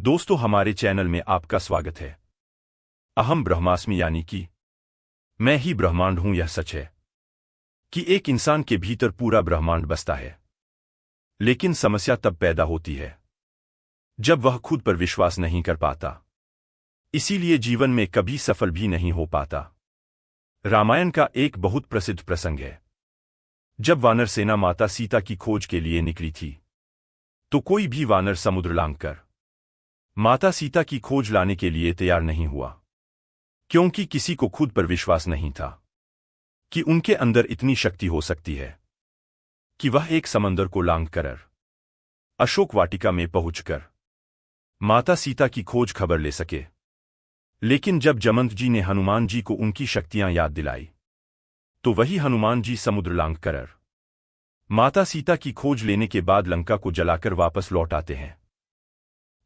दोस्तों, हमारे चैनल में आपका स्वागत है। अहम ब्रह्मास्मि यानी कि मैं ही ब्रह्मांड हूं। यह सच है कि एक इंसान के भीतर पूरा ब्रह्मांड बसता है, लेकिन समस्या तब पैदा होती है जब वह खुद पर विश्वास नहीं कर पाता। इसीलिए जीवन में कभी सफल भी नहीं हो पाता। रामायण का एक बहुत प्रसिद्ध प्रसंग है। जब वानर सेना माता सीता की खोज के लिए निकली थी, तो कोई भी वानर समुद्र लांघकर माता सीता की खोज लाने के लिए तैयार नहीं हुआ, क्योंकि किसी को खुद पर विश्वास नहीं था कि उनके अंदर इतनी शक्ति हो सकती है कि वह एक समंदर को लांघकर अशोक वाटिका में पहुंचकर माता सीता की खोज खबर ले सके। लेकिन जब जमंत जी ने हनुमान जी को उनकी शक्तियां याद दिलाई, तो वही हनुमान जी समुद्र लांघकर माता सीता की खोज लेने के बाद लंका को जलाकर वापस लौट आते हैं।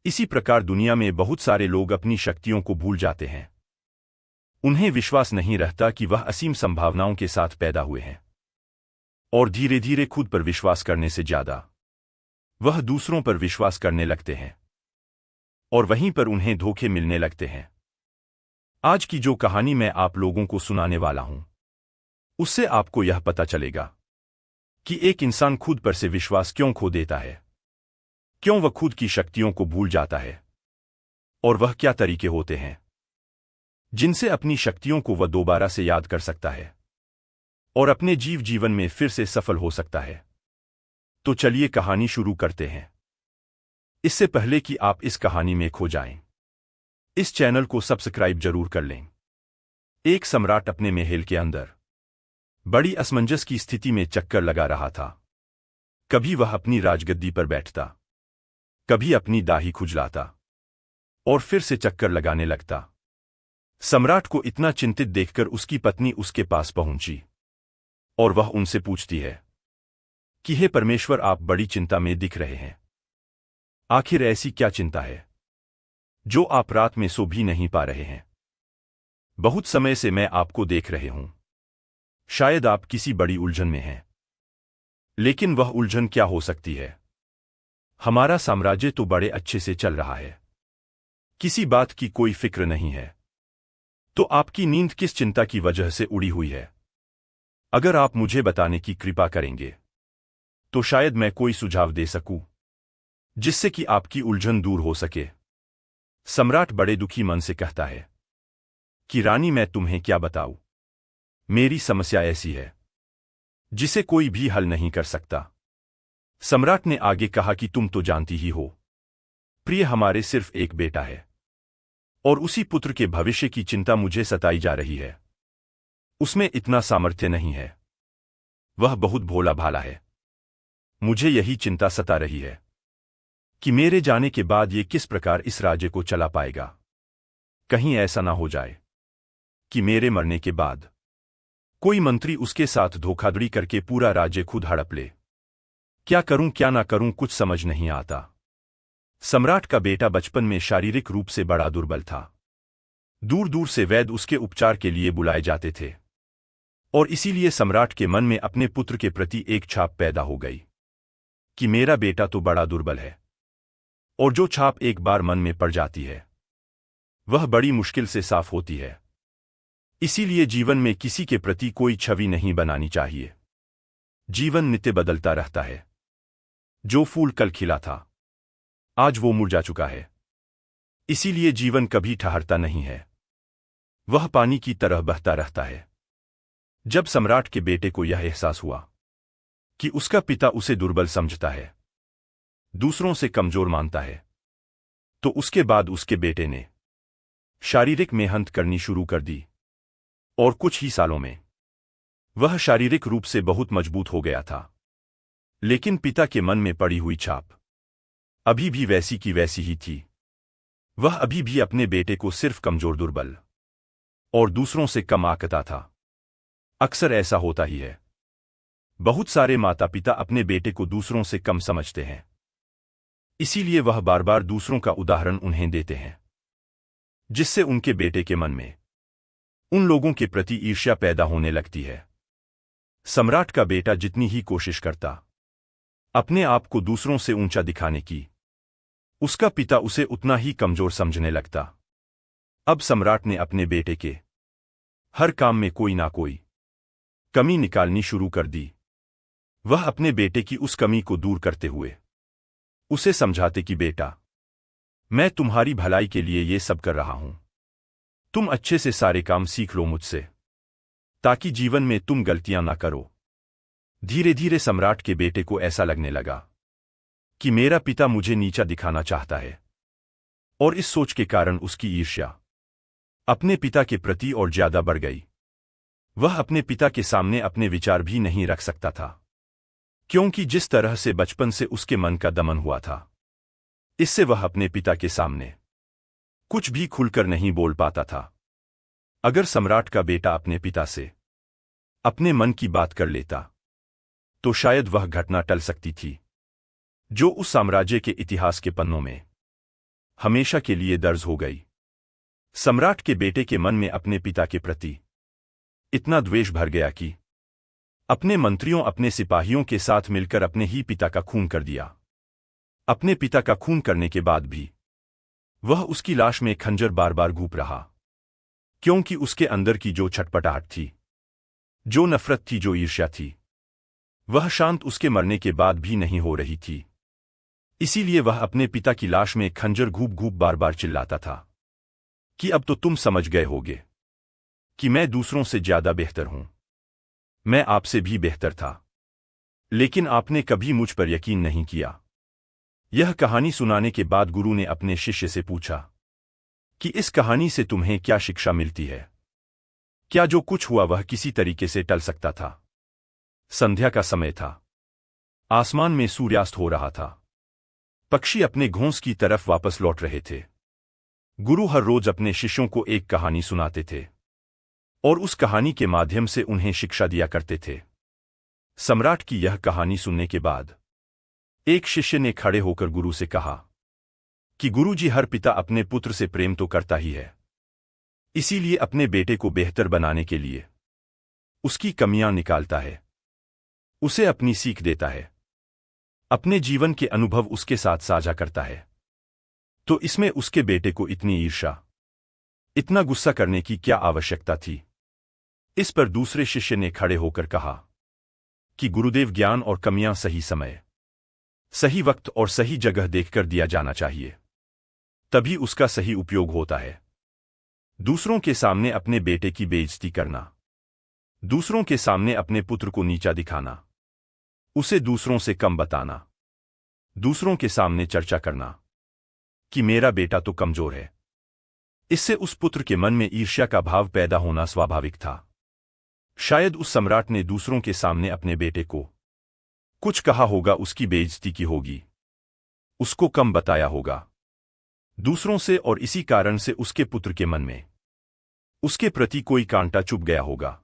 इसी प्रकार दुनिया में बहुत सारे लोग अपनी शक्तियों को भूल जाते हैं। उन्हें विश्वास नहीं रहता कि वह असीम संभावनाओं के साथ पैदा हुए हैं, और धीरे धीरे खुद पर विश्वास करने से ज्यादा वह दूसरों पर विश्वास करने लगते हैं, और वहीं पर उन्हें धोखे मिलने लगते हैं। आज की जो कहानी मैं आप लोगों को सुनाने वाला हूं, उससे आपको यह पता चलेगा कि एक इंसान खुद पर से विश्वास क्यों खो देता है, क्यों वह खुद की शक्तियों को भूल जाता है, और वह क्या तरीके होते हैं जिनसे अपनी शक्तियों को वह दोबारा से याद कर सकता है और अपने जीवन में फिर से सफल हो सकता है। तो चलिए कहानी शुरू करते हैं। इससे पहले कि आप इस कहानी में खो जाएं, इस चैनल को सब्सक्राइब जरूर कर लें। एक सम्राट अपने महल के अंदर बड़ी असमंजस की स्थिति में चक्कर लगा रहा था। कभी वह अपनी राजगद्दी पर बैठता, कभी अपनी दाढ़ी खुजलाता और फिर से चक्कर लगाने लगता। सम्राट को इतना चिंतित देखकर उसकी पत्नी उसके पास पहुंची और वह उनसे पूछती है कि हे परमेश्वर, आप बड़ी चिंता में दिख रहे हैं। आखिर ऐसी क्या चिंता है जो आप रात में सो भी नहीं पा रहे हैं? बहुत समय से मैं आपको देख रहे हूं। शायद आप किसी बड़ी उलझन में हैं। लेकिन वह उलझन क्या हो सकती है? हमारा साम्राज्य तो बड़े अच्छे से चल रहा है, किसी बात की कोई फिक्र नहीं है, तो आपकी नींद किस चिंता की वजह से उड़ी हुई है? अगर आप मुझे बताने की कृपा करेंगे तो शायद मैं कोई सुझाव दे सकूं जिससे कि आपकी उलझन दूर हो सके। सम्राट बड़े दुखी मन से कहता है कि रानी, मैं तुम्हें क्या बताऊं, मेरी समस्या ऐसी है जिसे कोई भी हल नहीं कर सकता। सम्राट ने आगे कहा कि तुम तो जानती ही हो प्रिय, हमारे सिर्फ एक बेटा है और उसी पुत्र के भविष्य की चिंता मुझे सताई जा रही है। उसमें इतना सामर्थ्य नहीं है, वह बहुत भोला भाला है। मुझे यही चिंता सता रही है कि मेरे जाने के बाद ये किस प्रकार इस राज्य को चला पाएगा। कहीं ऐसा ना हो जाए कि मेरे मरने के बाद कोई मंत्री उसके साथ धोखाधड़ी करके पूरा राज्य खुद हड़प ले। क्या करूं क्या ना करूं, कुछ समझ नहीं आता। सम्राट का बेटा बचपन में शारीरिक रूप से बड़ा दुर्बल था। दूर दूर से वैद्य उसके उपचार के लिए बुलाए जाते थे, और इसीलिए सम्राट के मन में अपने पुत्र के प्रति एक छाप पैदा हो गई कि मेरा बेटा तो बड़ा दुर्बल है। और जो छाप एक बार मन में पड़ जाती है, वह बड़ी मुश्किल से साफ होती है। इसीलिए जीवन में किसी के प्रति कोई छवि नहीं बनानी चाहिए। जीवन नित्य बदलता रहता है। जो फूल कल खिला था, आज वो मुरझा चुका है। इसीलिए जीवन कभी ठहरता नहीं है, वह पानी की तरह बहता रहता है। जब सम्राट के बेटे को यह एहसास हुआ कि उसका पिता उसे दुर्बल समझता है, दूसरों से कमजोर मानता है, तो उसके बाद उसके बेटे ने शारीरिक मेहनत करनी शुरू कर दी, और कुछ ही सालों में वह शारीरिक रूप से बहुत मजबूत हो गया था। लेकिन पिता के मन में पड़ी हुई छाप अभी भी वैसी की वैसी ही थी। वह अभी भी अपने बेटे को सिर्फ कमजोर, दुर्बल और दूसरों से कम आंकता था। अक्सर ऐसा होता ही है। बहुत सारे माता पिता अपने बेटे को दूसरों से कम समझते हैं, इसीलिए वह बार बार दूसरों का उदाहरण उन्हें देते हैं, जिससे उनके बेटे के मन में उन लोगों के प्रति ईर्ष्या पैदा होने लगती है। सम्राट का बेटा जितनी ही कोशिश करता अपने आप को दूसरों से ऊंचा दिखाने की, उसका पिता उसे उतना ही कमजोर समझने लगता। अब सम्राट ने अपने बेटे के हर काम में कोई ना कोई कमी निकालनी शुरू कर दी। वह अपने बेटे की उस कमी को दूर करते हुए उसे समझाते कि बेटा, मैं तुम्हारी भलाई के लिए ये सब कर रहा हूं। तुम अच्छे से सारे काम सीख लो मुझसे, ताकि जीवन में तुम गलतियां ना करो। धीरे धीरे सम्राट के बेटे को ऐसा लगने लगा कि मेरा पिता मुझे नीचा दिखाना चाहता है, और इस सोच के कारण उसकी ईर्ष्या अपने पिता के प्रति और ज्यादा बढ़ गई। वह अपने पिता के सामने अपने विचार भी नहीं रख सकता था, क्योंकि जिस तरह से बचपन से उसके मन का दमन हुआ था, इससे वह अपने पिता के सामने कुछ भी खुलकर नहीं बोल पाता था। अगर सम्राट का बेटा अपने पिता से अपने मन की बात कर लेता, तो शायद वह घटना टल सकती थी जो उस साम्राज्य के इतिहास के पन्नों में हमेशा के लिए दर्ज हो गई। सम्राट के बेटे के मन में अपने पिता के प्रति इतना द्वेष भर गया कि अपने मंत्रियों, अपने सिपाहियों के साथ मिलकर अपने ही पिता का खून कर दिया। अपने पिता का खून करने के बाद भी वह उसकी लाश में खंजर बार बार घूप रहा, क्योंकि उसके अंदर की जो छटपटाहट थी, जो नफरत थी, जो ईर्ष्या थी, वह शांत उसके मरने के बाद भी नहीं हो रही थी। इसीलिए वह अपने पिता की लाश में खंजर घूप घूप बार बार चिल्लाता था कि अब तो तुम समझ गए होगे कि मैं दूसरों से ज्यादा बेहतर हूं। मैं आपसे भी बेहतर था, लेकिन आपने कभी मुझ पर यकीन नहीं किया। यह कहानी सुनाने के बाद गुरु ने अपने शिष्य से पूछा कि इस कहानी से तुम्हें क्या शिक्षा मिलती है? क्या जो कुछ हुआ वह किसी तरीके से टल सकता था? संध्या का समय था। आसमान में सूर्यास्त हो रहा था। पक्षी अपने घोंस की तरफ वापस लौट रहे थे। गुरु हर रोज अपने शिष्यों को एक कहानी सुनाते थे और उस कहानी के माध्यम से उन्हें शिक्षा दिया करते थे। सम्राट की यह कहानी सुनने के बाद एक शिष्य ने खड़े होकर गुरु से कहा कि गुरुजी, हर पिता अपने पुत्र से प्रेम तो करता ही है, इसीलिए अपने बेटे को बेहतर बनाने के लिए उसकी कमियां निकालता है, उसे अपनी सीख देता है, अपने जीवन के अनुभव उसके साथ साझा करता है। तो इसमें उसके बेटे को इतनी ईर्ष्या, इतना गुस्सा करने की क्या आवश्यकता थी? इस पर दूसरे शिष्य ने खड़े होकर कहा कि गुरुदेव, ज्ञान और कमियां सही समय, सही वक्त और सही जगह देखकर दिया जाना चाहिए, तभी उसका सही उपयोग होता है। दूसरों के सामने अपने बेटे की बेइज्जती करना, दूसरों के सामने अपने पुत्र को नीचा दिखाना, उसे दूसरों से कम बताना, दूसरों के सामने चर्चा करना कि मेरा बेटा तो कमजोर है, इससे उस पुत्र के मन में ईर्ष्या का भाव पैदा होना स्वाभाविक था। शायद उस सम्राट ने दूसरों के सामने अपने बेटे को कुछ कहा होगा, उसकी बेइज्जती की होगी, उसको कम बताया होगा दूसरों से, और इसी कारण से उसके पुत्र के मन में उसके प्रति कोई कांटा चुभ गया होगा।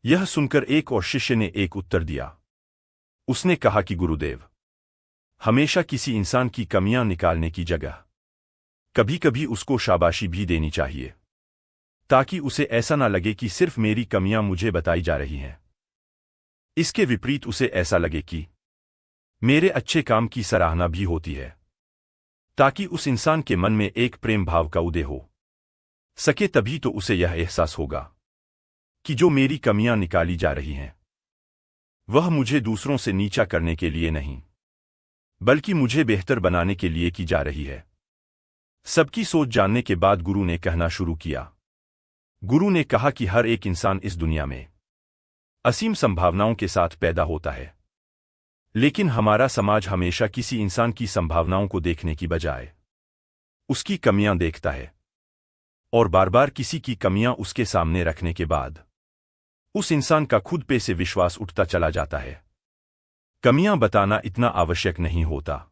यह सुनकर एक और शिष्य ने एक उत्तर दिया। उसने कहा कि गुरुदेव, हमेशा किसी इंसान की कमियां निकालने की जगह कभी कभी उसको शाबाशी भी देनी चाहिए, ताकि उसे ऐसा ना लगे कि सिर्फ मेरी कमियां मुझे बताई जा रही हैं। इसके विपरीत उसे ऐसा लगे कि मेरे अच्छे काम की सराहना भी होती है, ताकि उस इंसान के मन में एक प्रेम भाव का उदय हो सके। तभी तो उसे यह एहसास होगा कि जो मेरी कमियां निकाली जा रही हैं, वह मुझे दूसरों से नीचा करने के लिए नहीं, बल्कि मुझे बेहतर बनाने के लिए की जा रही है। सबकी सोच जानने के बाद गुरु ने कहना शुरू किया। गुरु ने कहा कि हर एक इंसान इस दुनिया में असीम संभावनाओं के साथ पैदा होता है, लेकिन हमारा समाज हमेशा किसी इंसान की संभावनाओं को देखने की बजाय उसकी कमियां देखता है, और बार बार किसी की कमियां उसके सामने रखने के बाद उस इंसान का खुद पे से विश्वास उठता चला जाता है। कमियां बताना इतना आवश्यक नहीं होता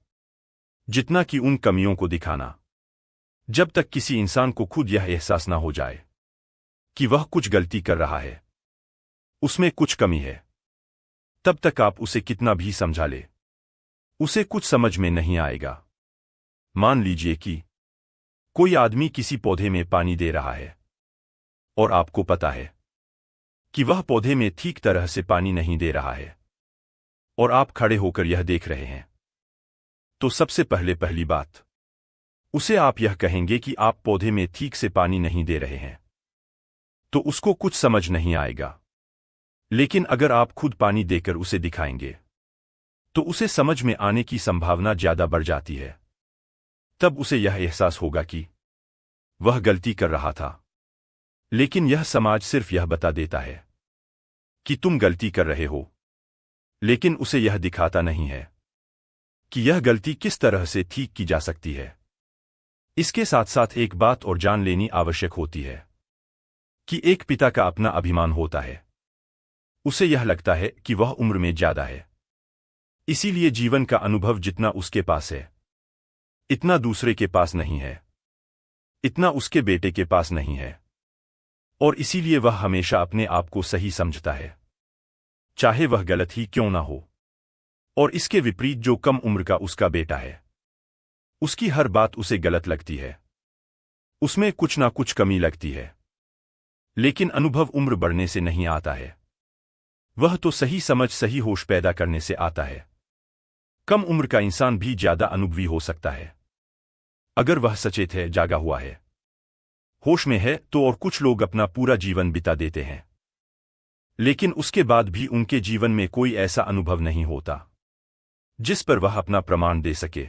जितना कि उन कमियों को दिखाना। जब तक किसी इंसान को खुद यह एहसास ना हो जाए कि वह कुछ गलती कर रहा है, उसमें कुछ कमी है, तब तक आप उसे कितना भी समझा ले, उसे कुछ समझ में नहीं आएगा। मान लीजिए कि कोई आदमी किसी पौधे में पानी दे रहा है और आपको पता है कि वह पौधे में ठीक तरह से पानी नहीं दे रहा है, और आप खड़े होकर यह देख रहे हैं। तो सबसे पहली बात उसे आप यह कहेंगे कि आप पौधे में ठीक से पानी नहीं दे रहे हैं, तो उसको कुछ समझ नहीं आएगा। लेकिन अगर आप खुद पानी देकर उसे दिखाएंगे, तो उसे समझ में आने की संभावना ज्यादा बढ़ जाती है। तब उसे यह एहसास होगा कि वह गलती कर रहा था। लेकिन यह समाज सिर्फ यह बता देता है कि तुम गलती कर रहे हो, लेकिन उसे यह दिखाता नहीं है कि यह गलती किस तरह से ठीक की जा सकती है। इसके साथ साथ एक बात और जान लेनी आवश्यक होती है कि एक पिता का अपना अभिमान होता है। उसे यह लगता है कि वह उम्र में ज्यादा है, इसीलिए जीवन का अनुभव जितना उसके पास है, इतना दूसरे के पास नहीं है, इतना उसके बेटे के पास नहीं है। और इसीलिए वह हमेशा अपने आप को सही समझता है, चाहे वह गलत ही क्यों ना हो। और इसके विपरीत जो कम उम्र का उसका बेटा है, उसकी हर बात उसे गलत लगती है, उसमें कुछ ना कुछ कमी लगती है। लेकिन अनुभव उम्र बढ़ने से नहीं आता है, वह तो सही समझ सही होश पैदा करने से आता है। कम उम्र का इंसान भी ज्यादा अनुभवी हो सकता है अगर वह सचेत है, जागा हुआ है, होश में है तो। और कुछ लोग अपना पूरा जीवन बिता देते हैं, लेकिन उसके बाद भी उनके जीवन में कोई ऐसा अनुभव नहीं होता जिस पर वह अपना प्रमाण दे सके,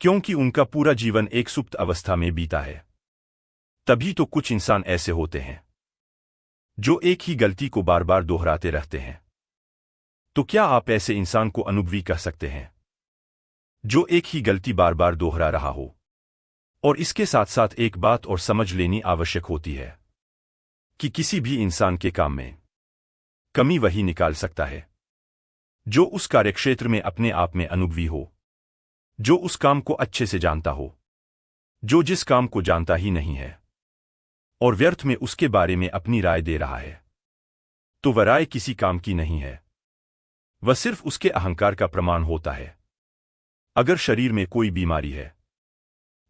क्योंकि उनका पूरा जीवन एक सुप्त अवस्था में बीता है। तभी तो कुछ इंसान ऐसे होते हैं जो एक ही गलती को बार बार दोहराते रहते हैं। तो क्या आप ऐसे इंसान को अनुभवी कह सकते हैं जो एक ही गलती बार बार दोहरा रहा हो? और इसके साथ साथ एक बात और समझ लेनी आवश्यक होती है कि किसी भी इंसान के काम में कमी वही निकाल सकता है जो उस कार्यक्षेत्र में अपने आप में अनुभवी हो, जो उस काम को अच्छे से जानता हो। जो जिस काम को जानता ही नहीं है और व्यर्थ में उसके बारे में अपनी राय दे रहा है, तो वह राय किसी काम की नहीं है, वह सिर्फ उसके अहंकार का प्रमाण होता है। अगर शरीर में कोई बीमारी है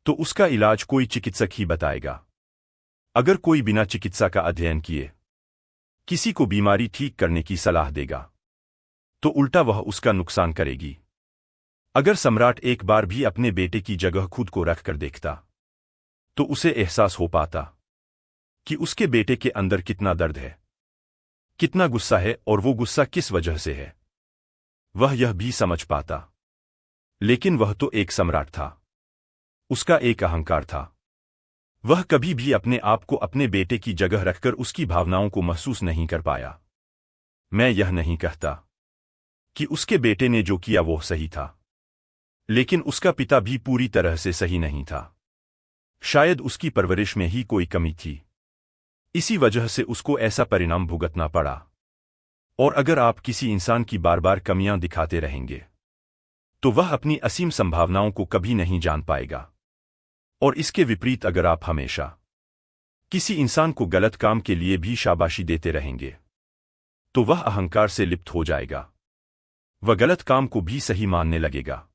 तो उसका इलाज कोई चिकित्सक ही बताएगा। अगर कोई बिना चिकित्सा का अध्ययन किए किसी को बीमारी ठीक करने की सलाह देगा, तो उल्टा वह उसका नुकसान करेगी। अगर सम्राट एक बार भी अपने बेटे की जगह खुद को रखकर देखता, तो उसे एहसास हो पाता कि उसके बेटे के अंदर कितना दर्द है, कितना गुस्सा है और वो गुस्सा किस वजह से है, वह यह भी समझ पाता। लेकिन वह तो एक सम्राट था, उसका एक अहंकार था। वह कभी भी अपने आप को अपने बेटे की जगह रखकर उसकी भावनाओं को महसूस नहीं कर पाया। मैं यह नहीं कहता कि उसके बेटे ने जो किया वो सही था, लेकिन उसका पिता भी पूरी तरह से सही नहीं था। शायद उसकी परवरिश में ही कोई कमी थी, इसी वजह से उसको ऐसा परिणाम भुगतना पड़ा। और अगर आप किसी इंसान की बार बार कमियां दिखाते रहेंगे, तो वह अपनी असीम संभावनाओं को कभी नहीं जान पाएगा। और इसके विपरीत अगर आप हमेशा किसी इंसान को गलत काम के लिए भी शाबाशी देते रहेंगे, तो वह अहंकार से लिप्त हो जाएगा, वह गलत काम को भी सही मानने लगेगा।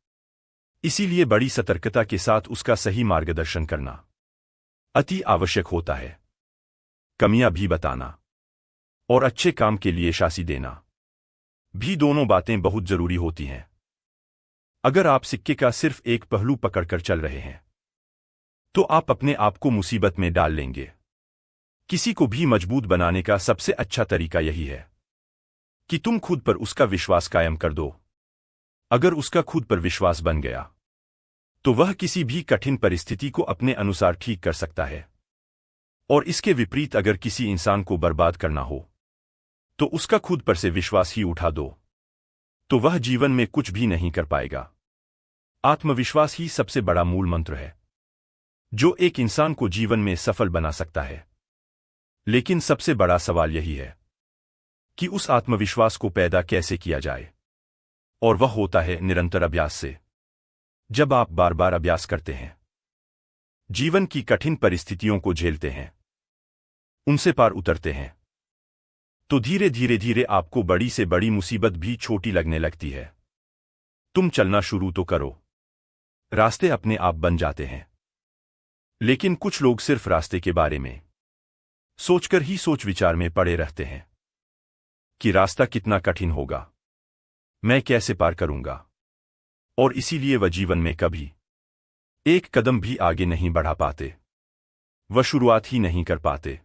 इसीलिए बड़ी सतर्कता के साथ उसका सही मार्गदर्शन करना अति आवश्यक होता है। कमियां भी बताना और अच्छे काम के लिए शाबाशी देना भी, दोनों बातें बहुत जरूरी होती हैं। अगर आप सिक्के का सिर्फ एक पहलू पकड़कर चल रहे हैं, तो आप अपने आप को मुसीबत में डाल लेंगे। किसी को भी मजबूत बनाने का सबसे अच्छा तरीका यही है कि तुम खुद पर उसका विश्वास कायम कर दो। अगर उसका खुद पर विश्वास बन गया, तो वह किसी भी कठिन परिस्थिति को अपने अनुसार ठीक कर सकता है। और इसके विपरीत अगर किसी इंसान को बर्बाद करना हो, तो उसका खुद पर से विश्वास ही उठा दो, तो वह जीवन में कुछ भी नहीं कर पाएगा। आत्मविश्वास ही सबसे बड़ा मूल मंत्र है जो एक इंसान को जीवन में सफल बना सकता है। लेकिन सबसे बड़ा सवाल यही है कि उस आत्मविश्वास को पैदा कैसे किया जाए, और वह होता है निरंतर अभ्यास से। जब आप बार बार अभ्यास करते हैं, जीवन की कठिन परिस्थितियों को झेलते हैं, उनसे पार उतरते हैं, तो धीरे धीरे धीरे आपको बड़ी से बड़ी मुसीबत भी छोटी लगने लगती है। तुम चलना शुरू तो करो, रास्ते अपने आप बन जाते हैं। लेकिन कुछ लोग सिर्फ रास्ते के बारे में सोचकर ही सोच विचार में पड़े रहते हैं कि रास्ता कितना कठिन होगा, मैं कैसे पार करूंगा, और इसीलिए वह जीवन में कभी एक कदम भी आगे नहीं बढ़ा पाते। वह शुरुआत ही नहीं कर पाते।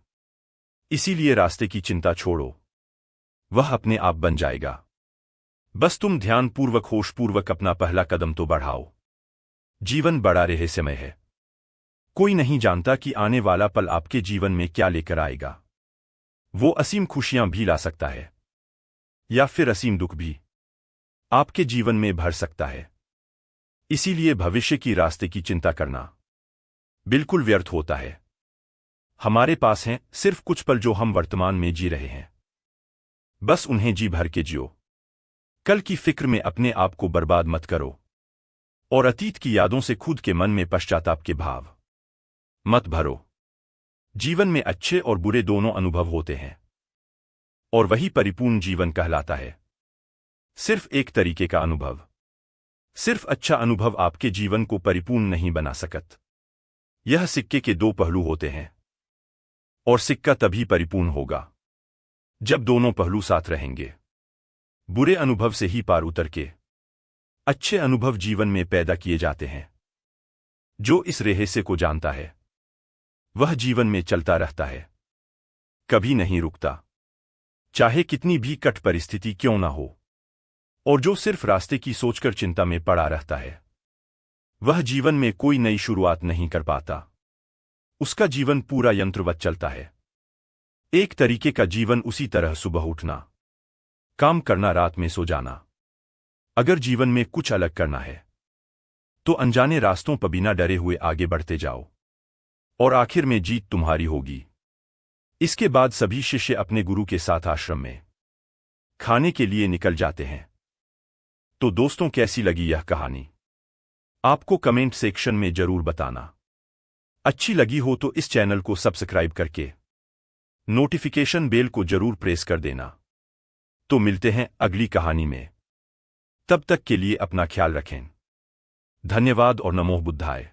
इसीलिए रास्ते की चिंता छोड़ो, वह अपने आप बन जाएगा। बस तुम ध्यानपूर्वक होशपूर्वक अपना पहला कदम तो बढ़ाओ। जीवन बड़ा रहस्यमय है। कोई नहीं जानता कि आने वाला पल आपके जीवन में क्या लेकर आएगा। वो असीम खुशियां भी ला सकता है या फिर असीम दुख भी आपके जीवन में भर सकता है। इसीलिए भविष्य की रास्ते की चिंता करना बिल्कुल व्यर्थ होता है। हमारे पास हैं सिर्फ कुछ पल जो हम वर्तमान में जी रहे हैं। बस उन्हें जी भर के जियो। कल की फिक्र में अपने आप को बर्बाद मत करो और अतीत की यादों से खुद के मन में पश्चाताप के भाव मत भरो। जीवन में अच्छे और बुरे दोनों अनुभव होते हैं और वही परिपूर्ण जीवन कहलाता है। सिर्फ एक तरीके का अनुभव, सिर्फ अच्छा अनुभव आपके जीवन को परिपूर्ण नहीं बना सकत। यह सिक्के के दो पहलू होते हैं और सिक्का तभी परिपूर्ण होगा जब दोनों पहलू साथ रहेंगे। बुरे अनुभव से ही पार उतर के अच्छे अनुभव जीवन में पैदा किए जाते हैं। जो इस रहस्य को जानता है वह जीवन में चलता रहता है, कभी नहीं रुकता, चाहे कितनी भी कठ परिस्थिति क्यों ना हो। और जो सिर्फ रास्ते की सोचकर चिंता में पड़ा रहता है वह जीवन में कोई नई शुरुआत नहीं कर पाता। उसका जीवन पूरा यंत्रवत चलता है। एक तरीके का जीवन उसी तरह सुबह उठना, काम करना, रात में सो जाना। अगर जीवन में कुछ अलग करना है तो अनजाने रास्तों पर बिना डरे हुए आगे बढ़ते जाओ और आखिर में जीत तुम्हारी होगी। इसके बाद सभी शिष्य अपने गुरु के साथ आश्रम में खाने के लिए निकल जाते हैं। तो दोस्तों, कैसी लगी यह कहानी? आपको कमेंट सेक्शन में जरूर बताना। अच्छी लगी हो तो इस चैनल को सब्सक्राइब करके नोटिफिकेशन बेल को जरूर प्रेस कर देना। तो मिलते हैं अगली कहानी में। तब तक के लिए अपना ख्याल रखें। धन्यवाद और नमो बुद्धाय।